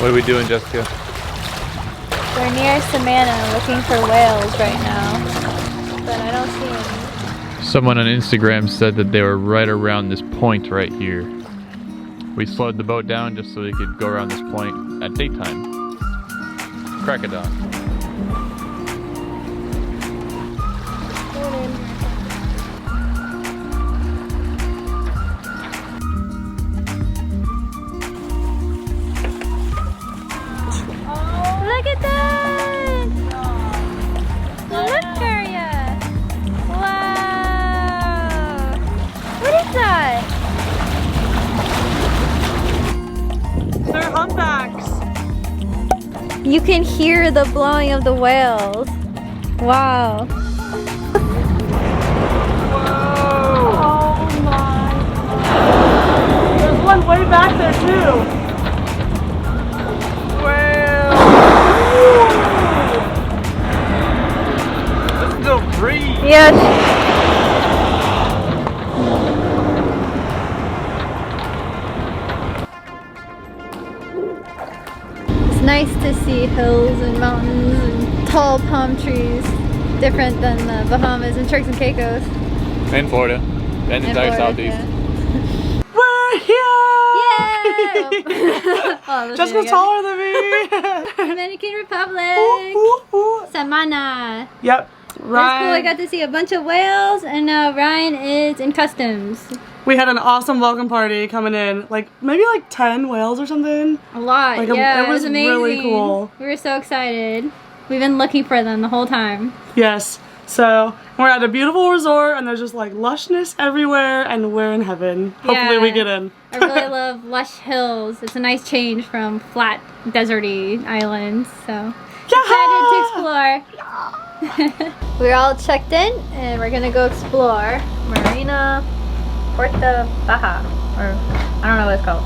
What are we doing, Jessica? We're near Samana looking for whales right now, but I don't see any. Someone on Instagram said that they were right around this point right here. We slowed the boat down just so we could go around this point at daytime. Crack of dawn. Look at that! Look for ya! Wow! What is that? They're humpbacks. You can hear the blowing of the whales. Wow. Whoa! Oh my God. There's one way back there too. Yes. It's nice to see hills and mountains and tall palm trees. Different than the Bahamas and Turks and Caicos. And Florida. And the entire Southeast. Yeah. We're here! Yay! Oh, Jessica's taller than me. Dominican Republic. Samana. Yep. That's cool. I got to see a bunch of whales, and now Ryan is in customs. We had an awesome welcome party coming in. Like maybe like 10 whales or something. A lot. Like, yeah, it was amazing. really cool. We were so excited. We've been looking for them the whole time. Yes. So we're at a beautiful resort, and there's just like lushness everywhere, and we're in heaven. Hopefully we get in. I really love lush hills. It's a nice change from flat, deserty islands. So excited to explore. We're all checked in, and we're gonna go explore Marina, Puerto, Baja, or I don't know what it's called.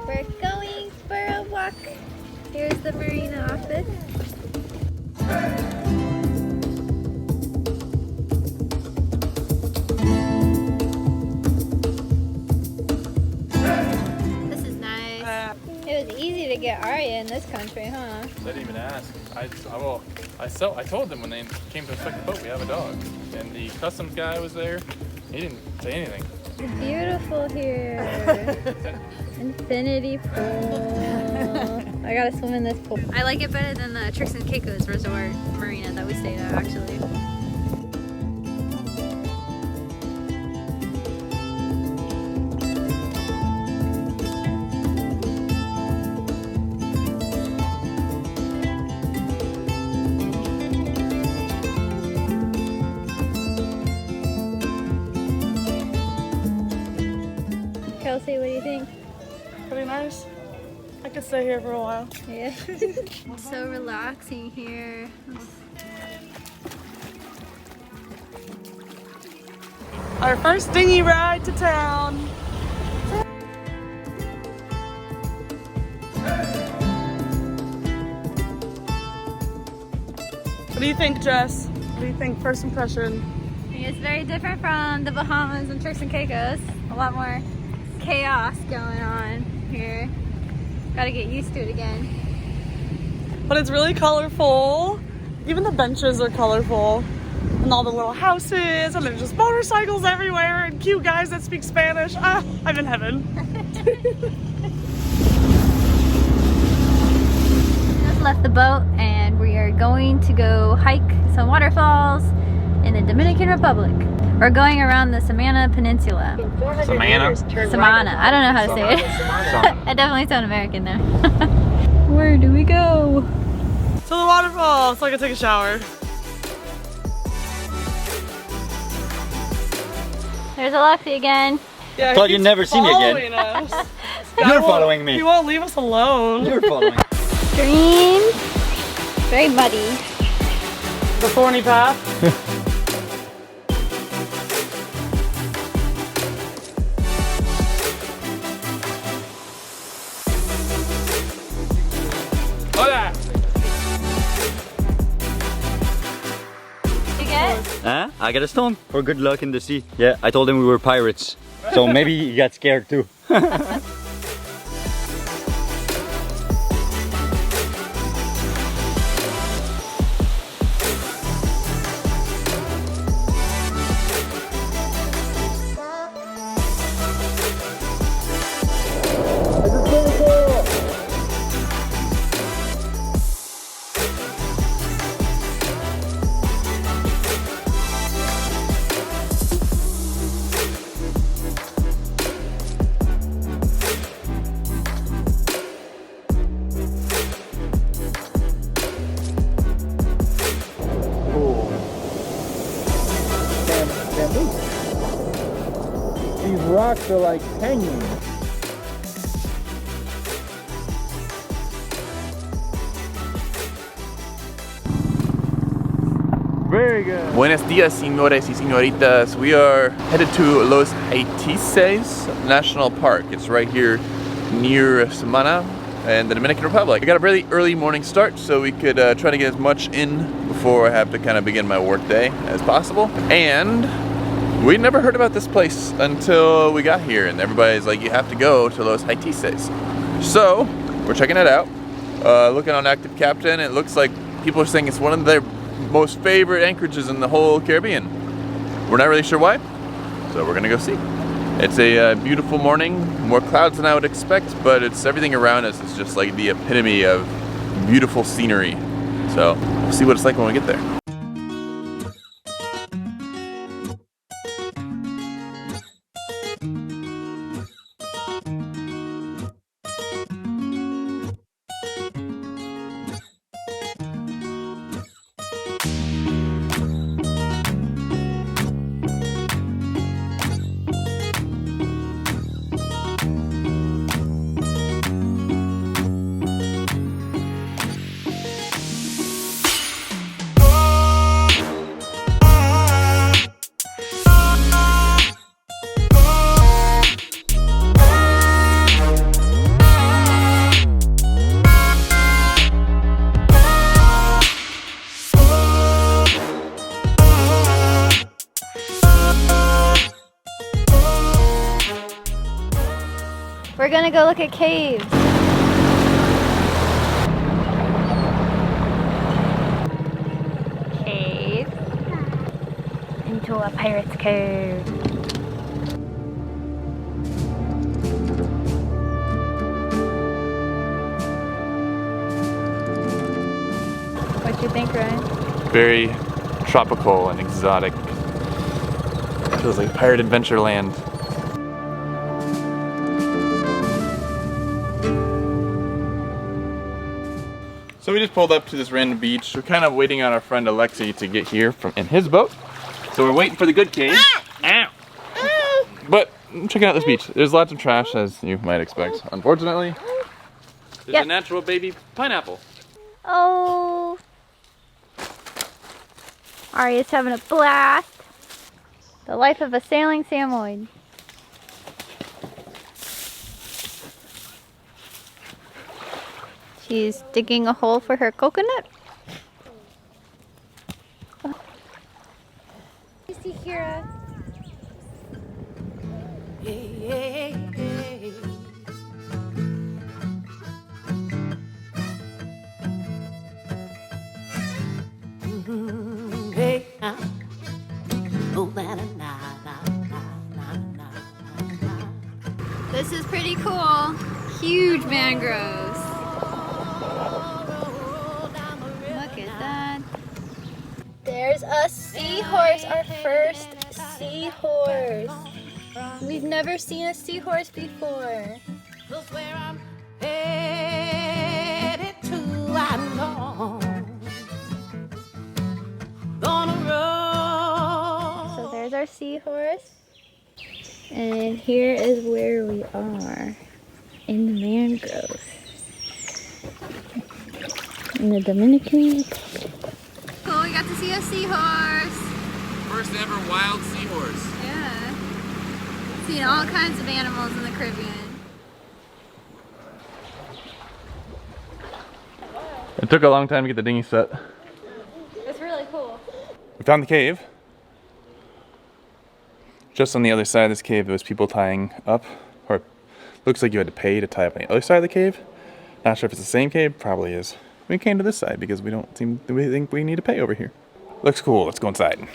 We're going for a walk. Here's the marina office. This is nice. It was easy to get Arya in this country, huh? I didn't even ask. I told them when they came to inspect the boat we have a dog. And the customs guy was there. He didn't say anything. It's beautiful here. Infinity pool. I gotta swim in this pool. I like it better than the Turks and Caicos resort marina that we stayed at, actually. Kelsey, what do you think? Pretty nice. I could stay here for a while. Yeah. It's so relaxing here. Our first dinghy ride to town. What do you think, Jess? What do you think, first impression? I think it's very different from the Bahamas and Turks and Caicos. A lot more chaos going on here. Gotta get used to it again. But it's really colorful. Even the benches are colorful. And all the little houses, and there's just motorcycles everywhere, and cute guys that speak Spanish. Ah, I'm in heaven. Just left the boat, and we are going to go hike some waterfalls in the Dominican Republic. We're going around the Samana Peninsula. Samana? Samana. I don't know how to say it. I definitely sound American there. Where do we go? To the waterfall, so I can take a shower. There's Alexi again. Yeah, Thought you'd never see me again. You're following me. He won't leave us alone. You're following. Stream. Very muddy. The thorny path. Hola! You get? Huh? I got a stone for good luck in the sea. Yeah, I told him we were pirates. So maybe he got scared too. rocks are like hanging. Very good. Buenos dias, señores y señoritas. We are headed to Los Haitises National Park. It's right here near Samana and the Dominican Republic. I got a really early morning start so we could try to get as much in before I have to kind of begin my work day as possible. And we never heard about this place until we got here, and everybody's like, you have to go to Los Haitises. So we're checking it out. Looking on Active Captain, it looks like people are saying it's one of their most favorite anchorages in the whole Caribbean. We're not really sure why, so we're gonna go see. It's a beautiful morning, more clouds than I would expect, but it's everything around us is just like the epitome of beautiful scenery. So we'll see what it's like when we get there. We're gonna go look at caves. Caves. Into a pirate's cove. What you think, Ryan? Very tropical and exotic. Feels like pirate adventure land. So we just pulled up to this random beach. We're kind of waiting on our friend Alexi to get here in his boat. So we're waiting for the good cave. Ow! But checking out this beach. There's lots of trash, as you might expect. Unfortunately, there's a natural baby pineapple. Oh, Arya's having a blast. The life of a sailing Samoyed. She's digging a hole for her coconut. You see Kira? This is pretty cool. Huge mangroves. Look at that. There's a seahorse, our first seahorse. We've never seen a seahorse before. So there's our seahorse. And here is where we are. In the mangroves. In the Dominican Republic. Cool, we got to see a seahorse. First ever wild seahorse. Yeah. Seen all kinds of animals in the Caribbean. It took a long time to get the dinghy set. It's really cool. We found the cave. Just on the other side of this cave, there was people tying up, or looks like you had to pay to tie up on the other side of the cave. Not sure if it's the same cave, probably is. We came to this side because we think we need to pay over here. Looks cool, let's go inside.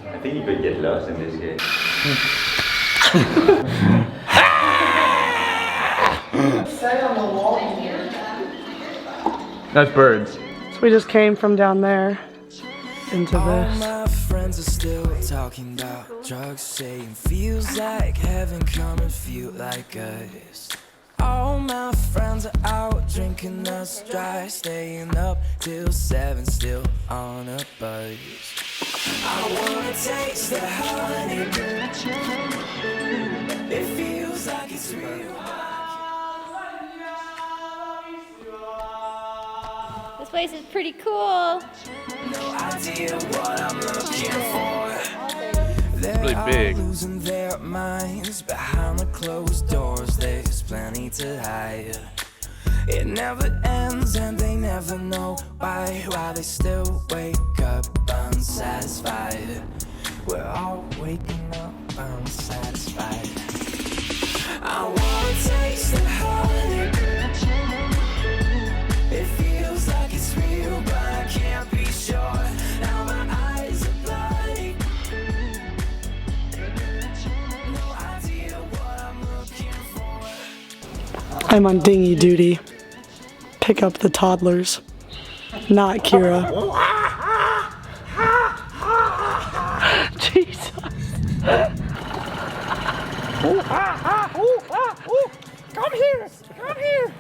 I think you could get lost in this game. That's birds. So we just came from down there into this. My friends are still talking about drugs, saying feels like heaven come and feel like us. All my friends are out drinking us dry, staying up till 7, still on a buzz. I wanna taste the honey. It feels like it's real. This place is pretty cool. No idea what I'm looking for. They're Really big. all losing their minds behind the closed doors. There's plenty to hide. It never ends and they never know why they still wake up unsatisfied. We're all waking up unsatisfied. I wanna taste the honey. It feels like it's real, but I can't be sure. Now my eyes are bloody. No idea what I'm looking for. I'm on dinghy duty. Pick up the toddlers. Not Kira. Jesus. Come here! Come here!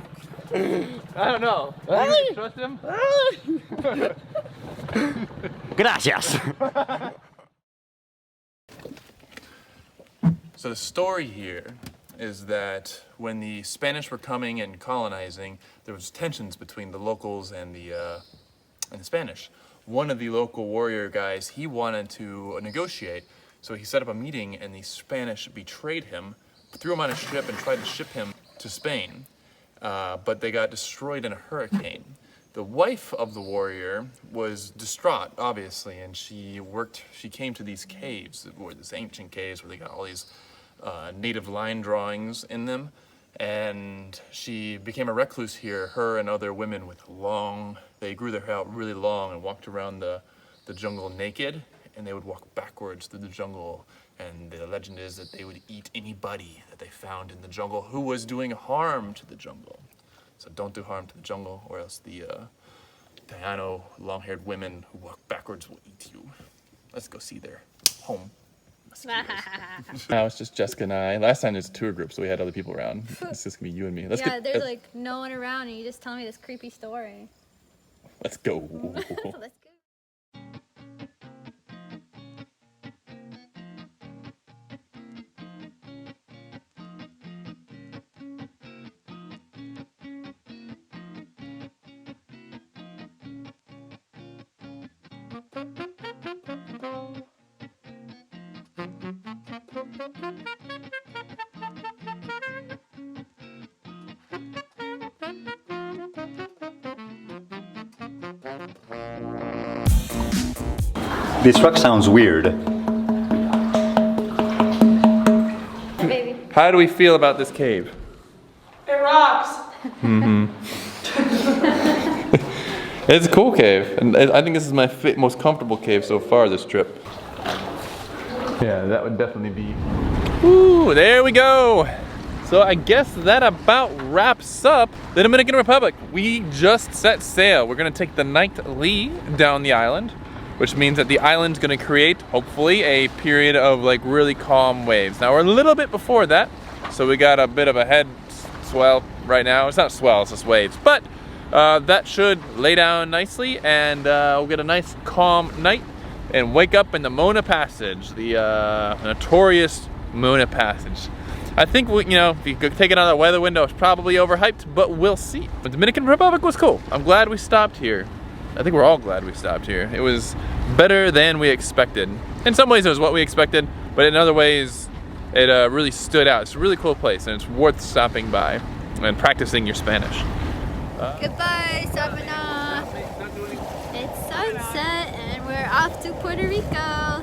I don't know. Do you trust him? Gracias. So the story here is that when the Spanish were coming and colonizing, there was tensions between the locals and the Spanish. One of the local warrior guys, he wanted to negotiate, so he set up a meeting and the Spanish betrayed him, threw him on a ship and tried to ship him to Spain, but they got destroyed in a hurricane. The wife of the warrior was distraught, obviously, and she came to these caves, these ancient caves where they got all these native line drawings in them, and she became a recluse here, her and other women with they grew their hair out really long and walked around the jungle naked, and they would walk backwards through the jungle, and the legend is that they would eat anybody that they found in the jungle who was doing harm to the jungle. So don't do harm to the jungle, or else the Taino long-haired women who walk backwards will eat you. Let's go see their home. Now it's just Jessica and I. Last time there's a tour group, so we had other people around. It's just gonna be you and me. There's like no one around, and you just tell me this creepy story. Let's go. Let's go. This truck sounds weird. Baby. How do we feel about this cave? It rocks. It's a cool cave, and I think this is my most comfortable cave so far this trip. Yeah, that would definitely be. Ooh, there we go. So I guess that about wraps up the Dominican Republic. We just set sail. We're gonna take the nightly down the island, which means that the island's gonna create, hopefully, a period of like really calm waves. Now we're a little bit before that, so we got a bit of a head swell right now. It's not swell, it's just waves. But that should lay down nicely, and we'll get a nice calm night and wake up in the Mona Passage, the notorious Mona Passage. I think, if you could take it out of the weather window, it's probably overhyped, but we'll see. The Dominican Republic was cool. I'm glad we stopped here. I think we're all glad we stopped here. It was better than we expected. In some ways it was what we expected, but in other ways it really stood out. It's a really cool place, and it's worth stopping by and practicing your Spanish. Goodbye, Samana. It's sunset and we're off to Puerto Rico.